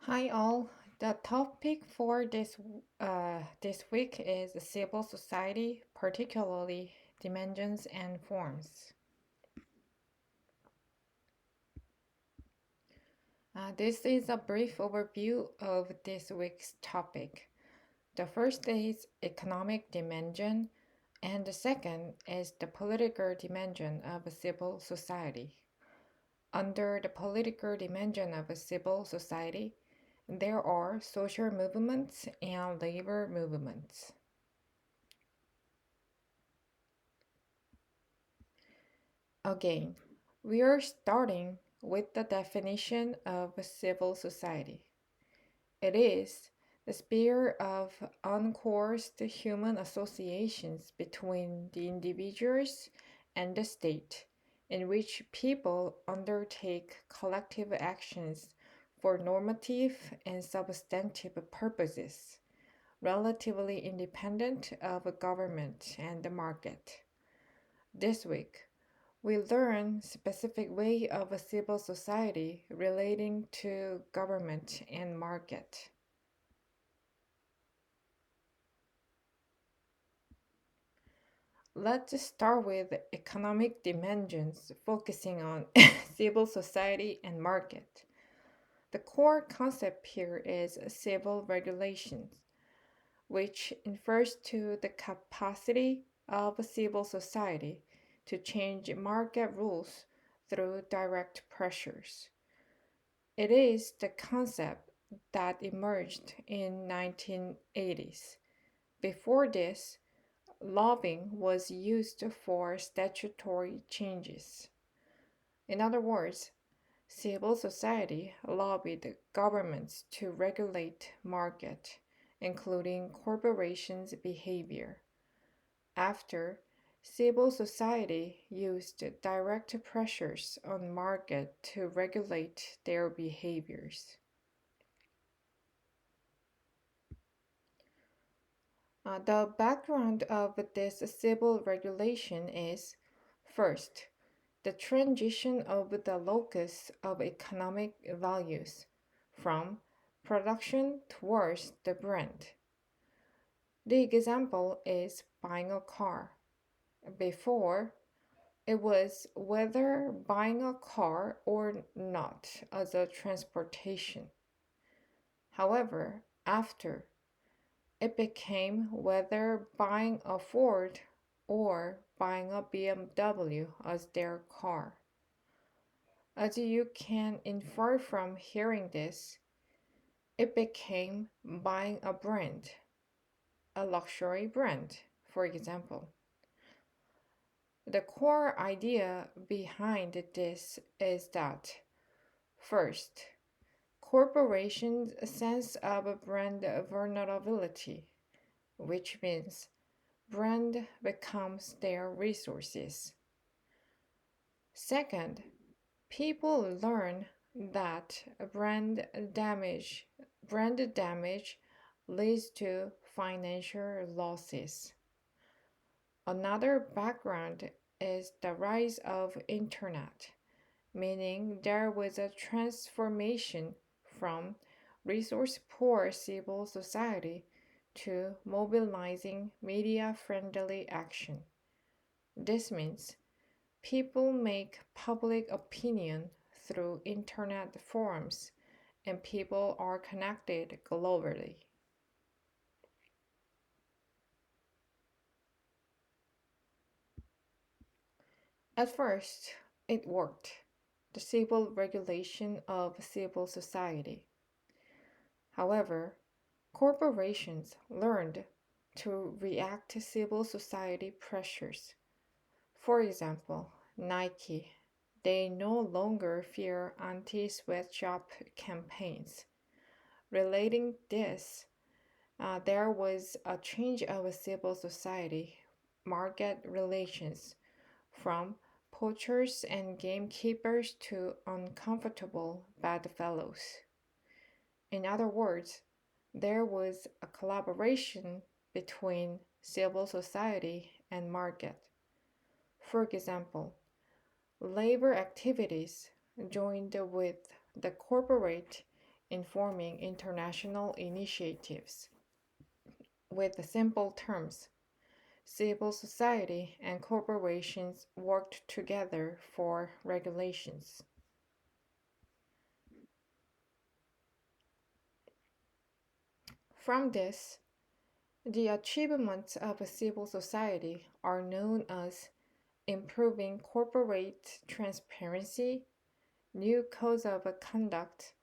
Hi all. The topic for this week is civil society, particularly dimensions and forms. This is a brief overview of this week's topic. The first is economic dimension, and the second is the political dimension of a civil society. Under the political dimension of a civil society, there are social movements and labor movements. Again, we are starting with the definition of a civil society. It is the sphere of uncoerced human associations between the individuals and the state, in which people undertake collective actions for normative and substantive purposes, relatively independent of a government and the market. This week, we learn specific way of a civil society relating to government and market. Let's start with economic dimensions focusing on civil society and market. The core concept here is civil regulations, which refers to the capacity of a civil society to change market rules through direct pressures. It is the concept that emerged in 1980s. Before this, lobbying was used for statutory changes. In other words, civil society lobbied governments to regulate market, including corporations' behavior. After, civil society used direct pressures on market to regulate their behaviors. The background of this civil regulation is first, the transition of the locus of economic values from production towards the brand. The example is buying a car. Before, it was whether buying a car or not as a transportation. However, after, it became whether buying a Ford or buying a BMW as their car. As you can infer from hearing this, it became buying a brand, a luxury brand, for example. The core idea behind this is that, first, corporations' sense of brand vulnerability, which means brand becomes their resources. Second, people learn that brand damage leads to financial losses. Another background is the rise of internet, meaning there was a transformation from resource poor civil society to mobilizing media friendly action. This means people make public opinion through internet forums and people are connected globally. At first, it worked, the civil regulation of civil society. However, corporations learned to react to civil society pressures. For example, Nike, they no longer fear anti sweatshop campaigns. Relating this, there was a change of civil society market relations from poachers and gamekeepers to uncomfortable bedfellows. In other words, there was a collaboration between civil society and market. For example, labor activities joined with the corporate informing international initiatives. With simple terms, civil society and corporations worked together for regulations. From this, the achievements of a civil society are known as improving corporate transparency, new codes of conduct,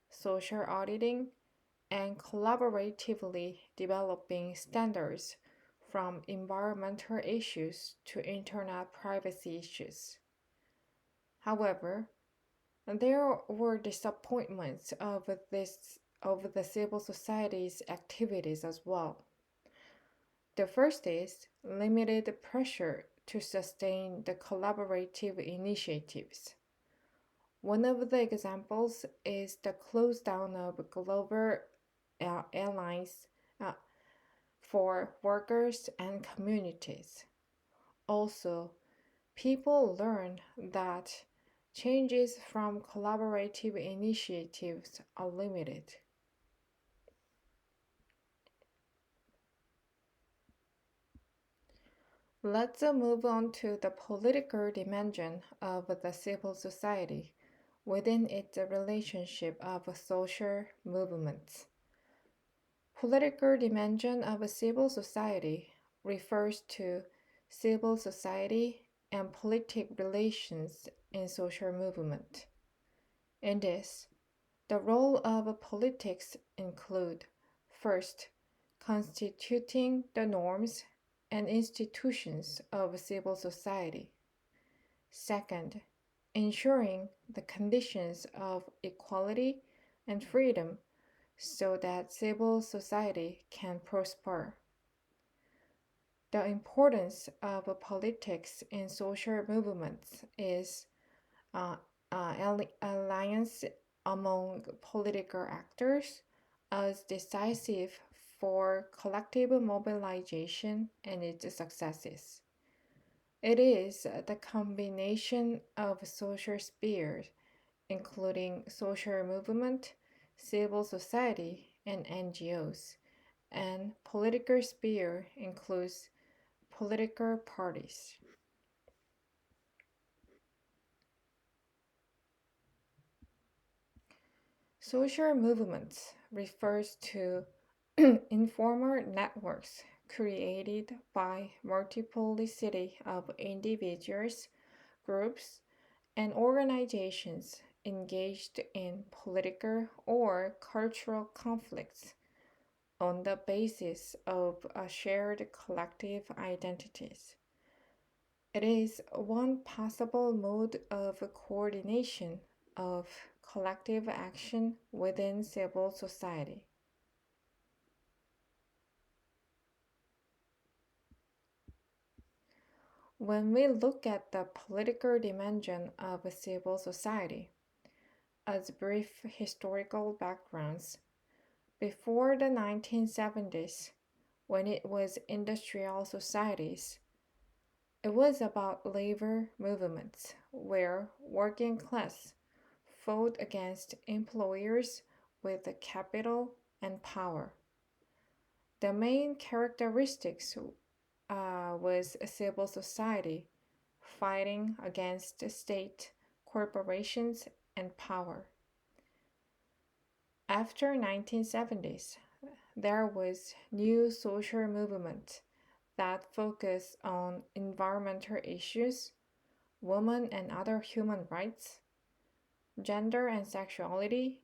social auditing, and collaboratively developing standards from environmental issues to internet privacy issues. However, there were disappointments of the civil society's activities as well. The first is limited pressure to sustain the collaborative initiatives. One of the examples is the close down of global airlines uh, for workers and communities. Also, people learn that changes from collaborative initiatives are limited. Let's move on to the political dimension of the civil society within its relationship of social movements. Political dimension of a civil society refers to civil society and politic relations in social movement. In this, the role of politics include first, constituting the norms and institutions of civil society. Second, ensuring the conditions of equality and freedom so that civil society can prosper. The importance of politics in social movements is uh, alliance among political actors as decisive for collective mobilization and its successes. It is the combination of social spheres, including social movement, civil society, and NGOs, and political sphere includes political parties. Social movements refers to informal networks created by multiplicity of individuals, groups, and organizations engaged in political or cultural conflicts on the basis of a shared collective identities. It is one possible mode of coordination of collective action within civil society. When we look at the political dimension of a civil society, as brief historical backgrounds, before the 1970s, when it was industrial societies, it was about labor movements where working class fought against employers with capital and power. The main characteristics was a civil society fighting against state, corporations, and power. After 1970s, there was new social movement that focused on environmental issues, women and other human rights, gender and sexuality,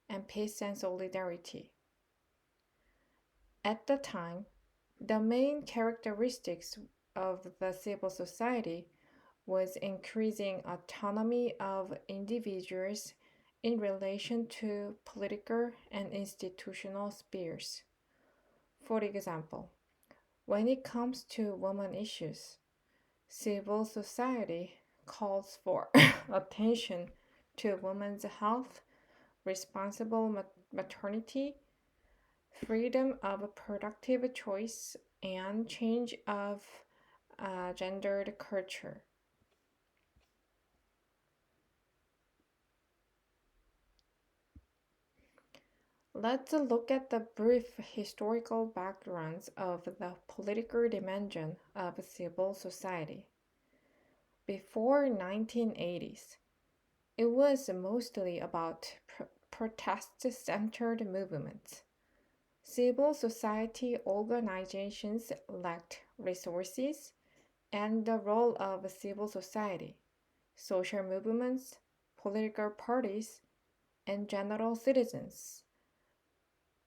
and peace and solidarity. At the time, the main characteristics of the civil society was increasing autonomy of individuals in relation to political and institutional spheres. For example, when it comes to women issues, civil society calls for attention to women's health, responsible maternity, freedom of productive choice, and change of gendered culture. Let's look at the brief historical backgrounds of the political dimension of civil society. Before 1980s, it was mostly about protest-centered movements. Civil society organizations lacked resources, and the role of civil society, social movements, political parties, and general citizens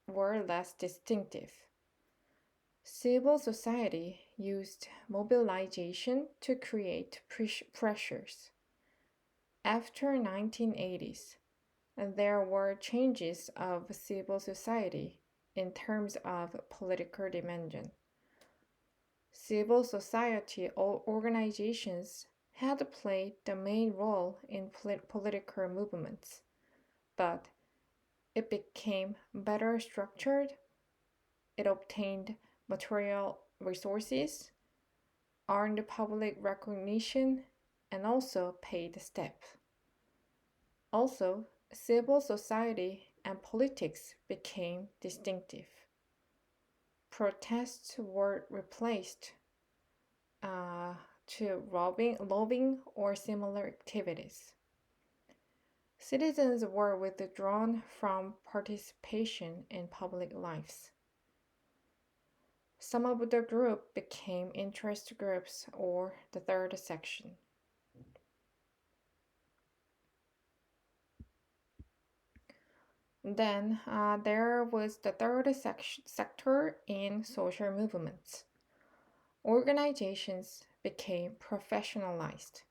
were less distinctive. Civil society used mobilization to create pressures. After 1980s, there were changes of civil society in terms of political dimension. Civil society organizations had played the main role in political movements, but it became better structured, it obtained material resources, earned public recognition, and also paid step. Also, civil society and politics became distinctive. Protests were replaced uh, to lobbying or similar activities. Citizens were withdrawn from participation in public lives. Some of the group became interest groups or the third section. Then there was the third sector in social movements. Organizations became professionalized.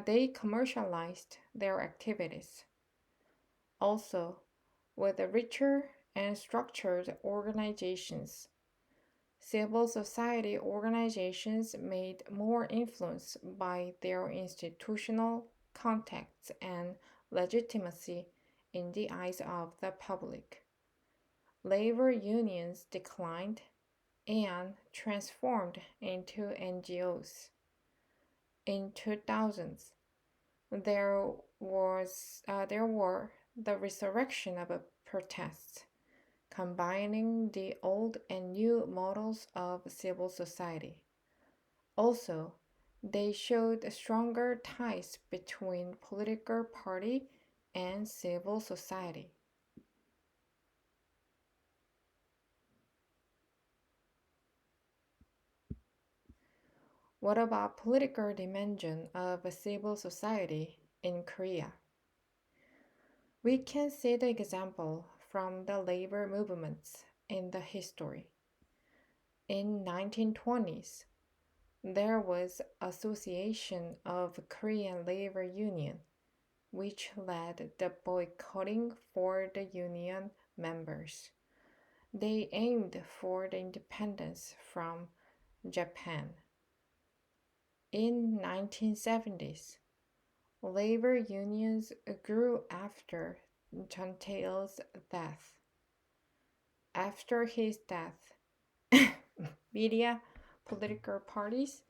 They commercialized their activities. Also, with the richer and structured organizations, civil society organizations made more influence by their institutional contacts and legitimacy in the eyes of the public. Labor unions declined and transformed into NGOs. In 2000s, there were the resurrection of protests, combining the old and new models of civil society. Also, they showed stronger ties between political party and civil society. What about political dimension of civil society in Korea? We can see the example from the labor movements in the history. In 1920s, there was Association of Korean Labor Union, which led the boycotting for the union members. They aimed for the independence from Japan. In 1970s, labor unions grew after Chantail's death. After his death, media, political parties,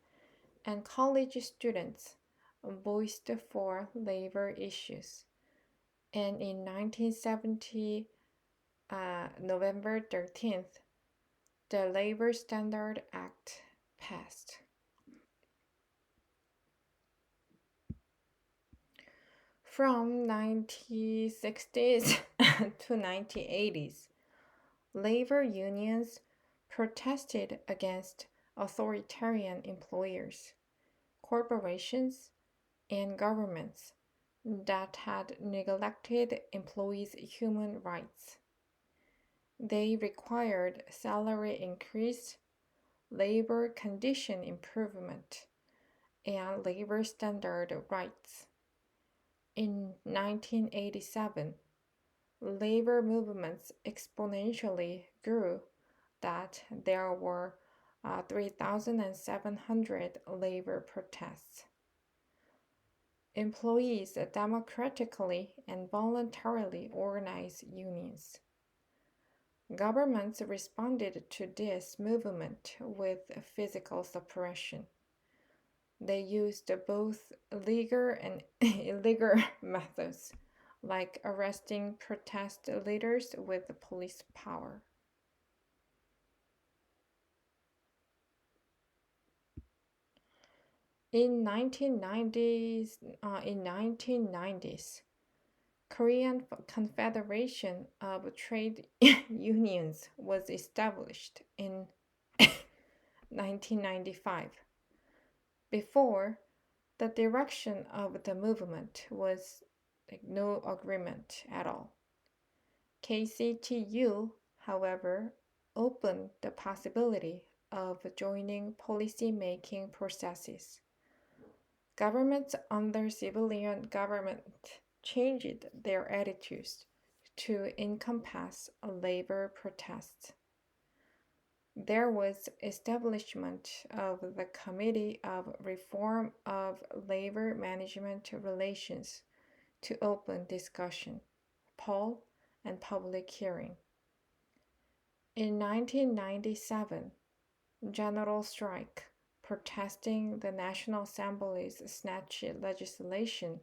and college students voiced for labor issues. And in 1970, November 13th, the Labor Standard Act passed. From 1960s to 1980s, labor unions protested against authoritarian employers, corporations, and governments that had neglected employees' human rights. They required salary increase, labor condition improvement, and labor standard rights. In 1987, labor movements exponentially grew that there were 3,700 labor protests. Employees democratically and voluntarily organized unions. Governments responded to this movement with physical suppression. They used both legal and illegal methods, like arresting protest leaders with police power. In 1990s, Korean Confederation of Trade Unions was established in 1995. Before, the direction of the movement was like no agreement at all. KCTU, however, opened the possibility of joining policy-making processes. Governments under civilian government changed their attitudes to encompass labor protests. There was establishment of the Committee of Reform of Labor Management Relations to open discussion, poll, and public hearing. In 1997, general strike protesting the National Assembly's snatch legislation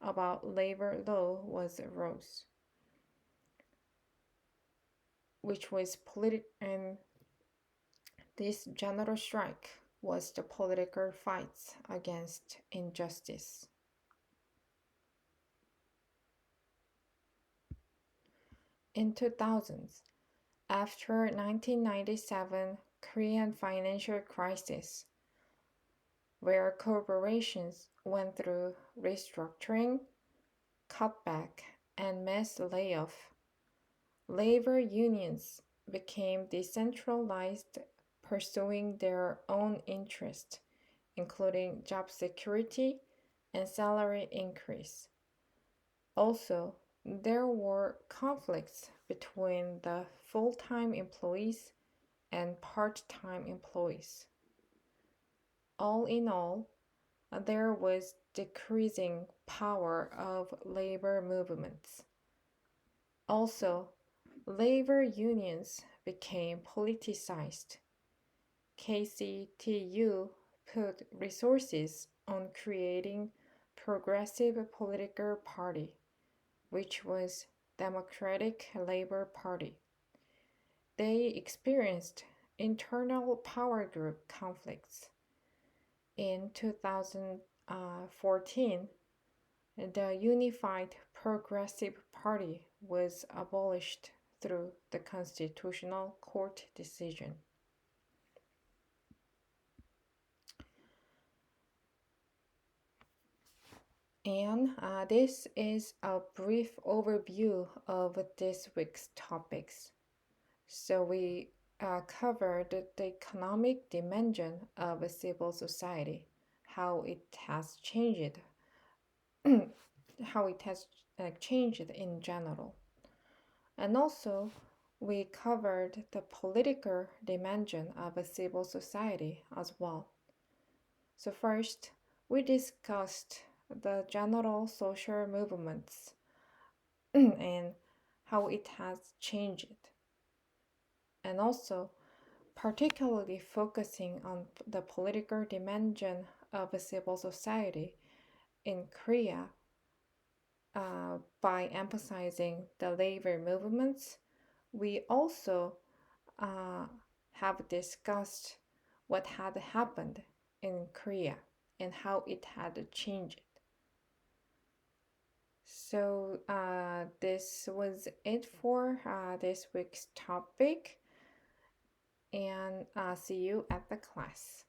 about labor law was arose, which was and this general strike was the political fights against injustice. In 2000s, after 1997 Korean financial crisis, where corporations went through restructuring, cutback, and mass layoff, labor unions became decentralized, pursuing their own interests, including job security and salary increase. Also, there were conflicts between the full time employees and part time employees. All in all, there was decreasing power of labor movements. Also, labor unions became politicized. KCTU put resources on creating Progressive Political Party, which was Democratic Labor Party. They experienced internal power group conflicts. In 2014, the Unified Progressive Party was abolished through the Constitutional Court decision. And this is a brief overview of this week's topics. So we covered the economic dimension of a civil society, how it has changed, how it has changed in general. And also, we covered the political dimension of a civil society as well. So first, we discussed the general social movements and how it has changed. And also, particularly focusing on the political dimension of a civil society in Korea by emphasizing the labor movements, we also uh, have discussed what had happened in Korea and how it had changed. So, this was it for this week's topic, and see you at the class.